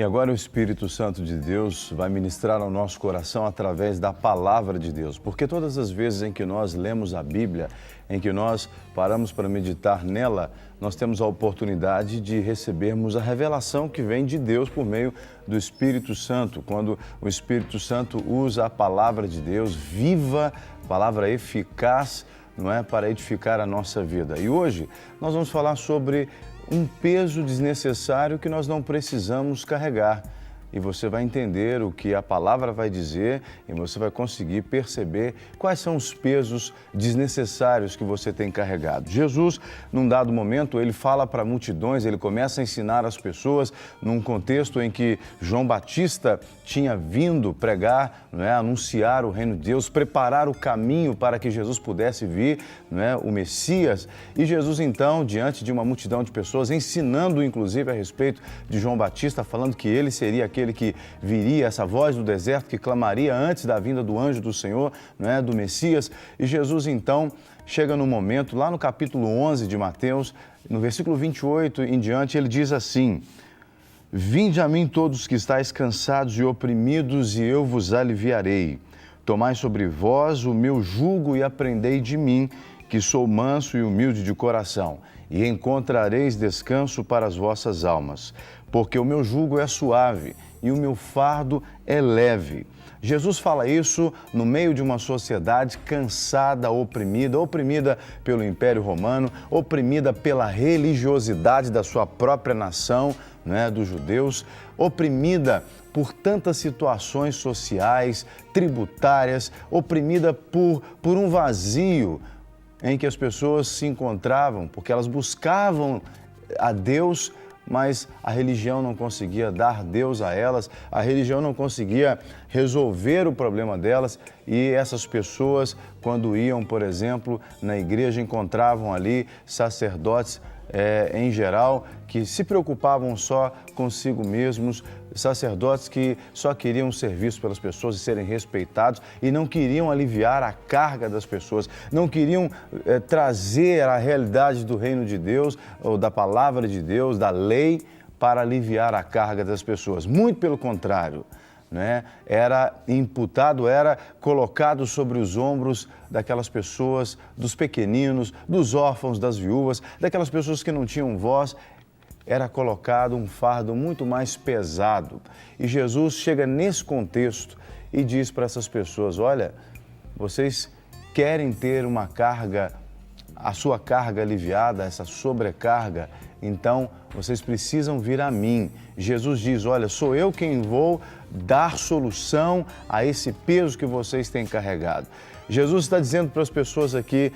E agora o Espírito Santo de Deus vai ministrar ao nosso coração através da palavra de Deus. Porque todas as vezes em que nós lemos a Bíblia, em que nós paramos para meditar nela, nós temos a oportunidade de recebermos a revelação que vem de Deus por meio do Espírito Santo. Quando o Espírito Santo usa a palavra de Deus, viva, palavra eficaz, não é, para edificar a nossa vida. E hoje nós vamos falar sobre um peso desnecessário que nós não precisamos carregar. E você vai entender o que a palavra vai dizer e você vai conseguir perceber quais são os pesos desnecessários que você tem carregado. Jesus, num dado momento, ele fala para multidões, ele começa a ensinar as pessoas num contexto em que João Batista tinha vindo pregar, não é, anunciar o reino de Deus, preparar o caminho para que Jesus pudesse vir, não é, o Messias. E Jesus, então, diante de uma multidão de pessoas, ensinando inclusive a respeito de João Batista, falando que ele seria aquele que viria, essa voz do deserto que clamaria antes da vinda do anjo do Senhor, não é, do Messias. E Jesus, então, chega no momento, lá no capítulo 11 de Mateus, no versículo 28 em diante, ele diz assim: Vinde a mim todos que estáis cansados e oprimidos, e eu vos aliviarei. Tomai sobre vós o meu jugo e aprendei de mim, que sou manso e humilde de coração, e encontrareis descanso para as vossas almas. Porque o meu jugo é suave e o meu fardo é leve. Jesus fala isso no meio de uma sociedade cansada, oprimida pelo Império Romano, oprimida pela religiosidade da sua própria nação, né, dos judeus, oprimida por tantas situações sociais, tributárias, oprimida por um vazio em que as pessoas se encontravam, porque elas buscavam a Deus, mas a religião não conseguia dar Deus a elas, a religião não conseguia resolver o problema delas, e essas pessoas, quando iam, por exemplo, na igreja, encontravam ali sacerdotes, em geral, que se preocupavam só consigo mesmos, sacerdotes que só queriam serviço pelas pessoas e serem respeitados e não queriam aliviar a carga das pessoas, não queriam trazer a realidade do reino de Deus, ou da palavra de Deus, da lei, para aliviar a carga das pessoas. Muito pelo contrário, né? Era colocado sobre os ombros daquelas pessoas, dos pequeninos, dos órfãos, das viúvas, daquelas pessoas que não tinham voz. Era colocado um fardo muito mais pesado. E Jesus chega nesse contexto e diz para essas pessoas: olha, vocês querem ter uma carga, a sua carga aliviada, essa sobrecarga, então vocês precisam vir a mim. Jesus diz: olha, sou eu quem vou dar solução a esse peso que vocês têm carregado. Jesus está dizendo para as pessoas aqui: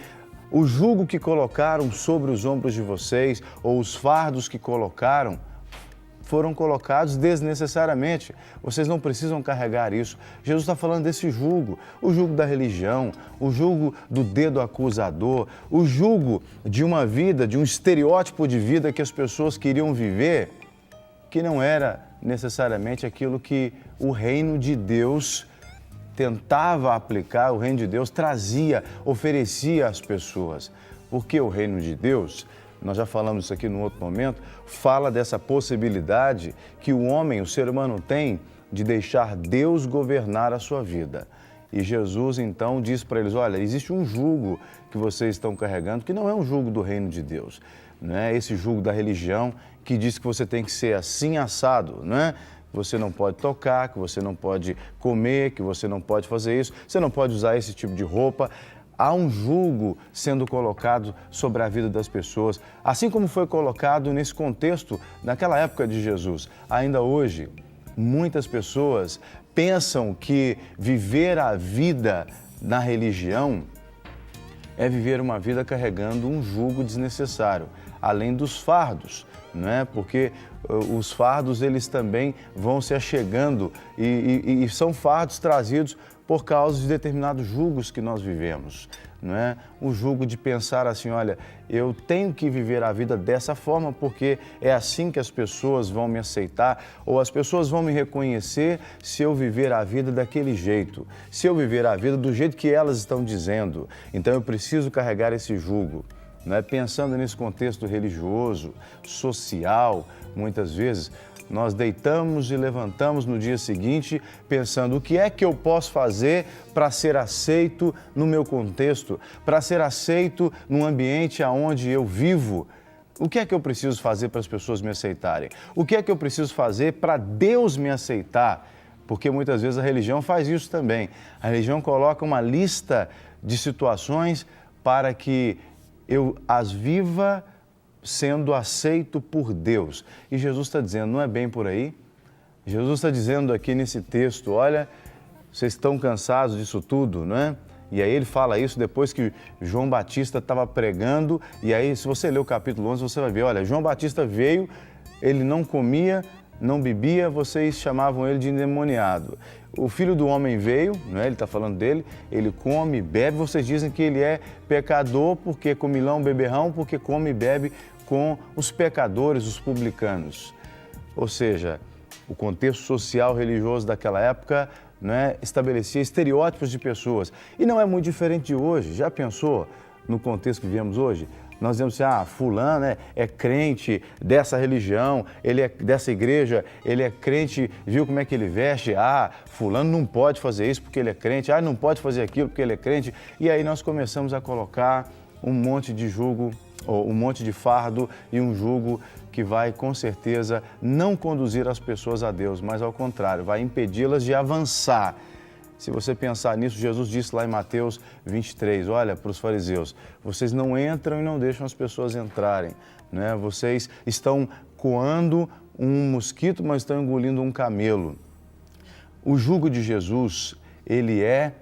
o jugo que colocaram sobre os ombros de vocês, ou os fardos que colocaram, foram colocados desnecessariamente. Vocês não precisam carregar isso. Jesus está falando desse jugo, o jugo da religião, o jugo do dedo acusador, o jugo de uma vida, de um estereótipo de vida que as pessoas queriam viver, que não era necessariamente aquilo que o reino de Deus tentava aplicar, o reino de Deus trazia, oferecia às pessoas. Porque o reino de Deus, nós já falamos isso aqui num outro momento, fala dessa possibilidade que o homem, o ser humano tem de deixar Deus governar a sua vida. E Jesus então diz para eles: olha, existe um jugo que vocês estão carregando que não é um jugo do reino de Deus, não é esse jugo da religião que diz que você tem que ser assim assado, não é? Você não pode tocar, que você não pode comer, que você não pode fazer isso, você não pode usar esse tipo de roupa. Há um jugo sendo colocado sobre a vida das pessoas, assim como foi colocado nesse contexto, naquela época de Jesus. Ainda hoje, muitas pessoas pensam que viver a vida na religião é viver uma vida carregando um jugo desnecessário, além dos fardos, não é? Porque os fardos, eles também vão se achegando e são fardos trazidos por causa de determinados jugos que nós vivemos, não é? O jugo de pensar assim: olha, eu tenho que viver a vida dessa forma porque é assim que as pessoas vão me aceitar, ou as pessoas vão me reconhecer se eu viver a vida daquele jeito, se eu viver a vida do jeito que elas estão dizendo. Então eu preciso carregar esse jugo. Não é? Pensando nesse contexto religioso, social, muitas vezes, Nós deitamos e levantamos no dia seguinte pensando o que é que eu posso fazer para ser aceito no meu contexto, para ser aceito num ambiente onde eu vivo. O que é que eu preciso fazer para as pessoas me aceitarem? O que é que eu preciso fazer para Deus me aceitar? Porque muitas vezes a religião faz isso também. A religião coloca uma lista de situações para que eu as viva sendo aceito por Deus. E Jesus está dizendo, não é bem por aí? Jesus está dizendo aqui nesse texto, olha, vocês estão cansados disso tudo, não é? E aí ele fala isso depois que João Batista estava pregando, e aí se você ler o capítulo 11, você vai ver, olha, João Batista veio, ele não comia, não bebia, vocês chamavam ele de endemoniado. O Filho do Homem veio, não é? Ele está falando dele, ele come, bebe, vocês dizem que ele é pecador porque comilão, beberrão, porque come e bebe com os pecadores, os publicanos. Ou seja, o contexto social religioso daquela época, né, estabelecia estereótipos de pessoas. E não é muito diferente de hoje. Já pensou no contexto que vivemos hoje? Nós dizemos assim, fulano é crente dessa religião, ele é dessa igreja, ele é crente, viu como é que ele veste? Fulano não pode fazer isso porque ele é crente, não pode fazer aquilo porque ele é crente. E aí nós começamos a colocar um monte de jugo, ou um monte de fardo e um jugo que vai, com certeza, não conduzir as pessoas a Deus, mas ao contrário, vai impedi-las de avançar. Se você pensar nisso, Jesus disse lá em Mateus 23, olha, para os fariseus, vocês não entram e não deixam as pessoas entrarem, né? Vocês estão coando um mosquito, mas estão engolindo um camelo. O jugo de Jesus, ele é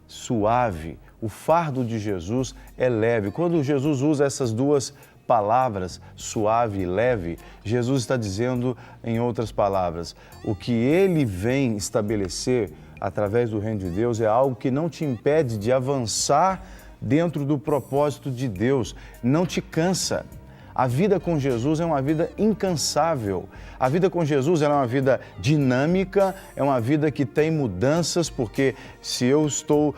suave, o fardo de Jesus é leve. Quando Jesus usa essas duas palavras, suave e leve, Jesus está dizendo, em outras palavras, o que ele vem estabelecer através do reino de Deus é algo que não te impede de avançar dentro do propósito de Deus, não te cansa. A vida com Jesus é uma vida incansável. A vida com Jesus é uma vida dinâmica, é uma vida que tem mudanças, porque se eu estou,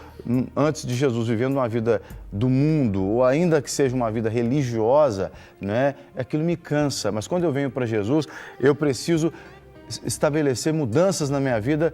antes de Jesus, vivendo uma vida do mundo, ou ainda que seja uma vida religiosa, né, aquilo me cansa. Mas quando eu venho para Jesus, eu preciso estabelecer mudanças na minha vida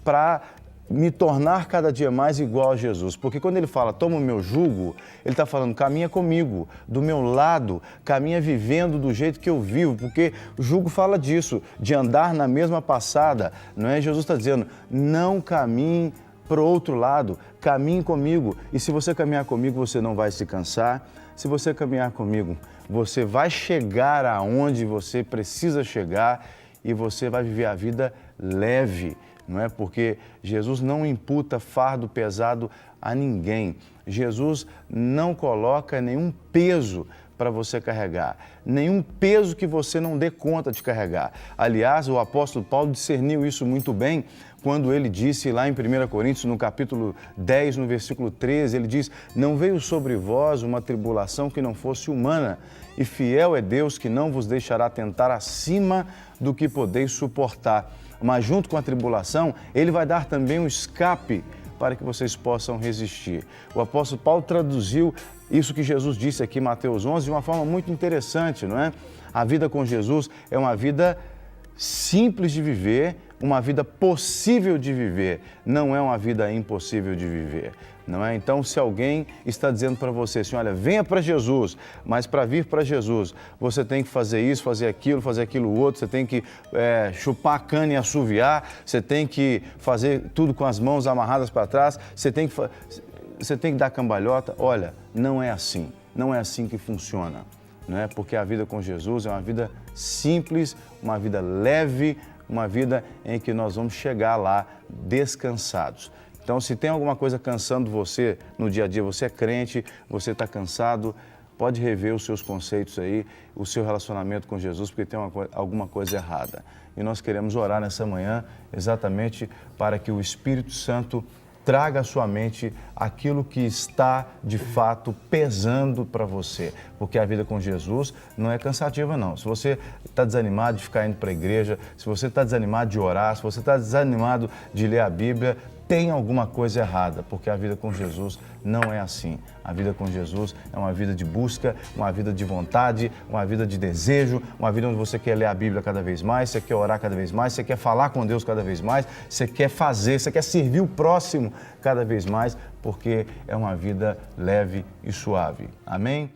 para me tornar cada dia mais igual a Jesus. Porque quando ele fala, toma o meu jugo, ele está falando, caminha comigo, do meu lado, caminha vivendo do jeito que eu vivo, porque o jugo fala disso, de andar na mesma passada, não é? Jesus está dizendo, não caminhe para o outro lado, caminhe comigo. E se você caminhar comigo, você não vai se cansar. Se você caminhar comigo, você vai chegar aonde você precisa chegar e você vai viver a vida leve. Não é? Porque Jesus não imputa fardo pesado a ninguém. Jesus não coloca nenhum peso para você carregar, nenhum peso que você não dê conta de carregar. Aliás, o apóstolo Paulo discerniu isso muito bem quando ele disse lá em 1 Coríntios, no capítulo 10, no versículo 13, ele diz, não veio sobre vós uma tribulação que não fosse humana, e fiel é Deus que não vos deixará tentar acima do que podeis suportar. Mas junto com a tribulação, ele vai dar também um escape para que vocês possam resistir. O apóstolo Paulo traduziu isso que Jesus disse aqui em Mateus 11 de uma forma muito interessante, não é? A vida com Jesus é uma vida simples de viver, uma vida possível de viver, não é uma vida impossível de viver, não é? Então, se alguém está dizendo para você assim, olha, venha para Jesus, mas para vir para Jesus, você tem que fazer isso, fazer aquilo outro, você tem que chupar a cana e assoviar, você tem que fazer tudo com as mãos amarradas para trás, você tem que dar cambalhota. Olha, não é assim que funciona, não é? Porque a vida com Jesus é uma vida simples, uma vida leve, uma vida em que nós vamos chegar lá descansados. Então, se tem alguma coisa cansando você no dia a dia, você é crente, você está cansado, pode rever os seus conceitos aí, o seu relacionamento com Jesus, porque tem alguma coisa errada. E nós queremos orar nessa manhã exatamente para que o Espírito Santo traga à sua mente aquilo que está, de fato, pesando para você. Porque a vida com Jesus não é cansativa, não. Se você está desanimado de ficar indo para a igreja, se você está desanimado de orar, se você está desanimado de ler a Bíblia, tem alguma coisa errada, porque a vida com Jesus não é assim. A vida com Jesus é uma vida de busca, uma vida de vontade, uma vida de desejo, uma vida onde você quer ler a Bíblia cada vez mais, você quer orar cada vez mais, você quer falar com Deus cada vez mais, você quer fazer, você quer servir o próximo cada vez mais, porque é uma vida leve e suave. Amém?